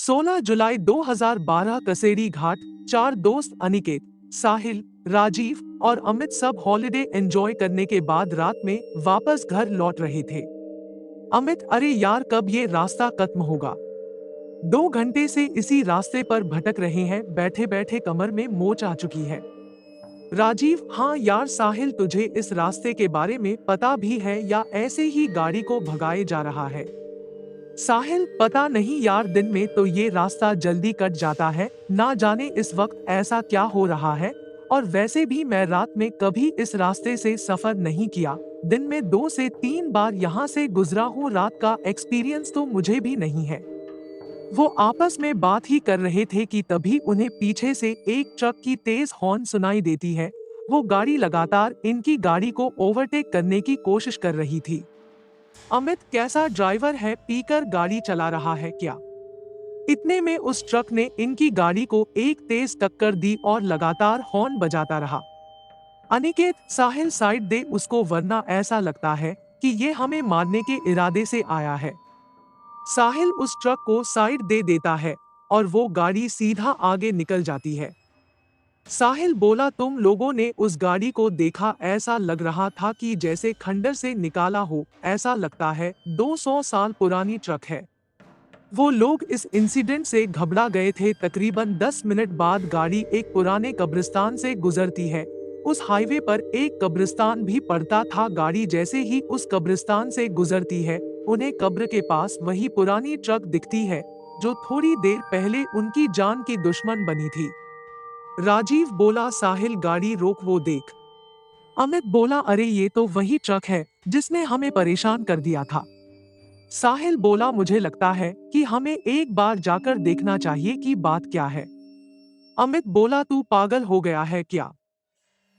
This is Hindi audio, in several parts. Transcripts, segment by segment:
16 जुलाई 2012 कसेरी घाट। चार दोस्त अनिकेत, साहिल, राजीव और अमित सब हॉलिडे एंजॉय करने के बाद रात में वापस घर लौट रहे थे। अमित, अरे यार कब ये रास्ता खत्म होगा? 2 घंटे से इसी रास्ते पर भटक रहे हैं, बैठे बैठे कमर में मोच आ चुकी है। राजीव, हाँ यार। साहिल, तुझे इस रास्ते के बारे में पता भी है या ऐसे ही गाड़ी को भगाए जा रहा है? साहिल, पता नहीं यार, दिन में तो ये रास्ता जल्दी कट जाता है, ना जाने इस वक्त ऐसा क्या हो रहा है। और वैसे भी मैं रात में कभी इस रास्ते से सफर नहीं किया, दिन में 2 से 3 बार यहाँ से गुजरा हूँ, रात का एक्सपीरियंस तो मुझे भी नहीं है। वो आपस में बात ही कर रहे थे कि तभी उन्हें पीछे से एक ट्रक की तेज हॉर्न सुनाई देती है। वो गाड़ी लगातार इनकी गाड़ी को ओवरटेक करने की कोशिश कर रही थी। अमित, कैसा ड्राइवर है, पीकर गाड़ी चला रहा है क्या? इतने में उस ट्रक ने इनकी गाड़ी को एक तेज टक्कर दी और लगातार हॉर्न बजाता रहा। अनिकेत, साहिल साइड दे उसको, वरना ऐसा लगता है कि ये हमें मारने के इरादे से आया है। साहिल उस ट्रक को साइड दे देता है और वो गाड़ी सीधा आगे निकल जाती है। साहिल बोला, तुम लोगों ने उस गाड़ी को देखा? ऐसा लग रहा था कि जैसे खंडर से निकाला हो, ऐसा लगता है 200 साल पुरानी ट्रक है। वो लोग इस इंसिडेंट से घबरा गए थे। तकरीबन 10 मिनट बाद गाड़ी एक पुराने कब्रिस्तान से गुजरती है। उस हाईवे पर एक कब्रिस्तान भी पड़ता था। गाड़ी जैसे ही उस कब्रिस्तान से गुजरती है, उन्हें कब्र के पास वही पुरानी ट्रक दिखती है जो थोड़ी देर पहले उनकी जान की दुश्मन बनी थी। राजीव बोला, साहिल गाड़ी रोक, वो देख। अमित बोला, अरे ये तो वही ट्रक है जिसने हमें परेशान कर दिया था। साहिल बोला, मुझे लगता है कि हमें एक बार जाकर देखना चाहिए कि बात क्या है। अमित बोला, तू पागल हो गया है क्या?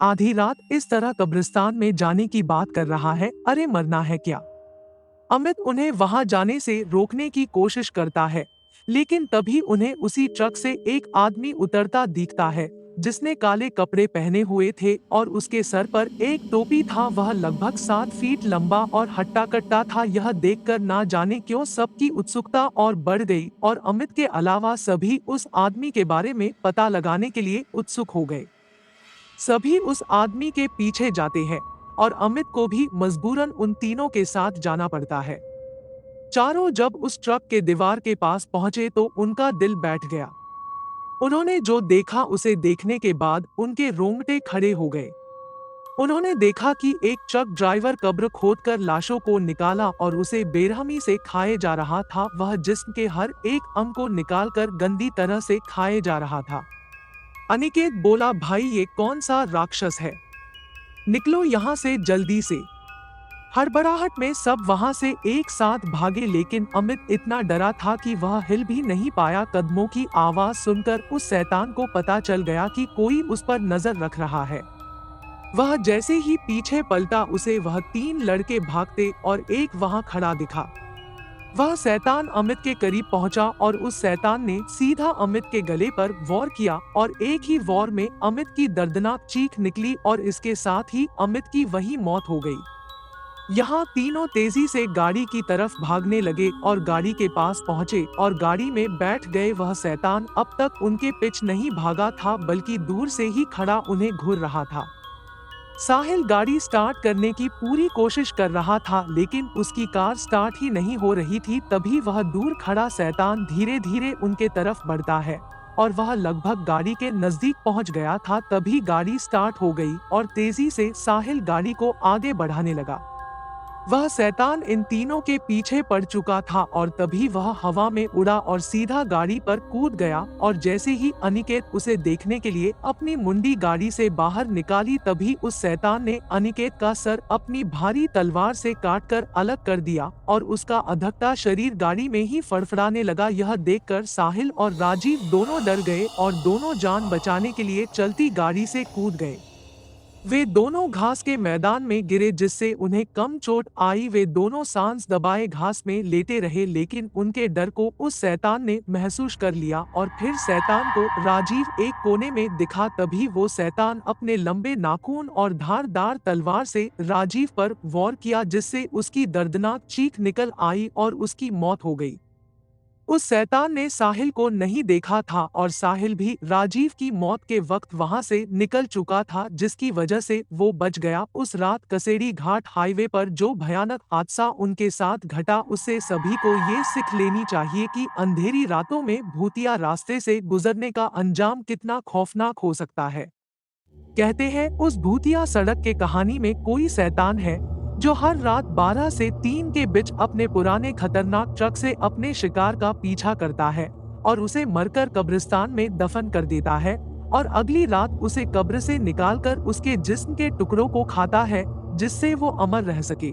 आधी रात इस तरह कब्रिस्तान में जाने की बात कर रहा है? अरे मरना है क्या? अमित उन्हें वहां जाने से रोकने की कोशिश करता है, लेकिन तभी उन्हें उसी ट्रक से एक आदमी उतरता दिखता है जिसने काले कपड़े पहने हुए थे और उसके सर पर एक टोपी था। वह लगभग 7 फीट लंबा और हट्टा कट्टा था। यह देखकर ना जाने क्यों सबकी उत्सुकता और बढ़ गई और अमित के अलावा सभी उस आदमी के बारे में पता लगाने के लिए उत्सुक हो गए। सभी उस आदमी के पीछे जाते हैं और अमित को भी मजबूरन उन तीनों के साथ जाना पड़ता है। चारों जब उस ट्रक के दीवार के पास पहुंचे तो उनका दिल बैठ गया। उन्होंने जो देखा उसे देखने के बाद उनके रोंगटे खड़े हो गए। उन्होंने देखा कि एक ट्रक ड्राइवर कब्र खोदकर लाशों को निकाला और उसे बेरहमी से खाए जा रहा था। वह जिस्म के हर एक अंग को निकालकर गंदी तरह से खाए जा रहा था। अनिकेत बोला, भाई ये कौन सा राक्षस है? निकलो यहाँ से जल्दी से। हड़बड़ाहट में सब वहां से एक साथ भागे, लेकिन अमित इतना डरा था कि वह हिल भी नहीं पाया। कदमों की आवाज सुनकर उस शैतान को पता चल गया कि कोई उस पर नजर रख रहा है। वह जैसे ही पीछे पलटा, उसे वह 3 लड़के भागते और एक वहां खड़ा दिखा। वह शैतान अमित के करीब पहुंचा और उस शैतान ने सीधा अमित के गले पर वार किया और एक ही वार में अमित की दर्दनाक चीख निकली और इसके साथ ही अमित की वही मौत हो गई। यहाँ तीनों तेजी से गाड़ी की तरफ भागने लगे और गाड़ी के पास पहुंचे और गाड़ी में बैठ गए। वह शैतान अब तक उनके पीछे नहीं भागा था, बल्कि दूर से ही खड़ा उन्हें घूर रहा था। साहिल गाड़ी स्टार्ट करने की पूरी कोशिश कर रहा था, लेकिन उसकी कार स्टार्ट ही नहीं हो रही थी। तभी वह दूर खड़ा शैतान धीरे धीरे उनके तरफ बढ़ता है और वह लगभग गाड़ी के नजदीक पहुंच गया था। तभी गाड़ी स्टार्ट हो गई और तेजी से साहिल गाड़ी को आगे बढ़ाने लगा। वह शैतान इन तीनों के पीछे पड़ चुका था और तभी वह हवा में उड़ा और सीधा गाड़ी पर कूद गया। और जैसे ही अनिकेत उसे देखने के लिए अपनी मुंडी गाड़ी से बाहर निकाली, तभी उस शैतान ने अनिकेत का सर अपनी भारी तलवार से काटकर अलग कर दिया और उसका अधकता शरीर गाड़ी में ही फड़फड़ाने लगा। यह देखकर साहिल और राजीव दोनों डर गए और दोनों जान बचाने के लिए चलती गाड़ी से कूद गए। वे दोनों घास के मैदान में गिरे, जिससे उन्हें कम चोट आई। वे दोनों सांस दबाए घास में लेटे रहे, लेकिन उनके डर को उस शैतान ने महसूस कर लिया और फिर शैतान को राजीव एक कोने में दिखा। तभी वो शैतान अपने लंबे नाखून और धारदार तलवार से राजीव पर वार किया, जिससे उसकी दर्दनाक चीख निकल आई और उसकी मौत हो गई। उस शैतान ने साहिल को नहीं देखा था और साहिल भी राजीव की मौत के वक्त वहां से निकल चुका था, जिसकी वजह से वो बच गया। उस रात कसेड़ी घाट हाईवे पर जो भयानक हादसा उनके साथ घटा, उससे सभी को ये सीख लेनी चाहिए कि अंधेरी रातों में भूतिया रास्ते से गुजरने का अंजाम कितना खौफनाक हो सकता है। कहते हैं उस भूतिया सड़क के कहानी में कोई शैतान है जो हर रात 12 से 3 के बीच अपने पुराने खतरनाक ट्रक से अपने शिकार का पीछा करता है और उसे मरकर कब्रिस्तान में दफन कर देता है और अगली रात उसे कब्र से निकालकर उसके जिस्म के टुकड़ों को खाता है, जिससे वो अमर रह सके।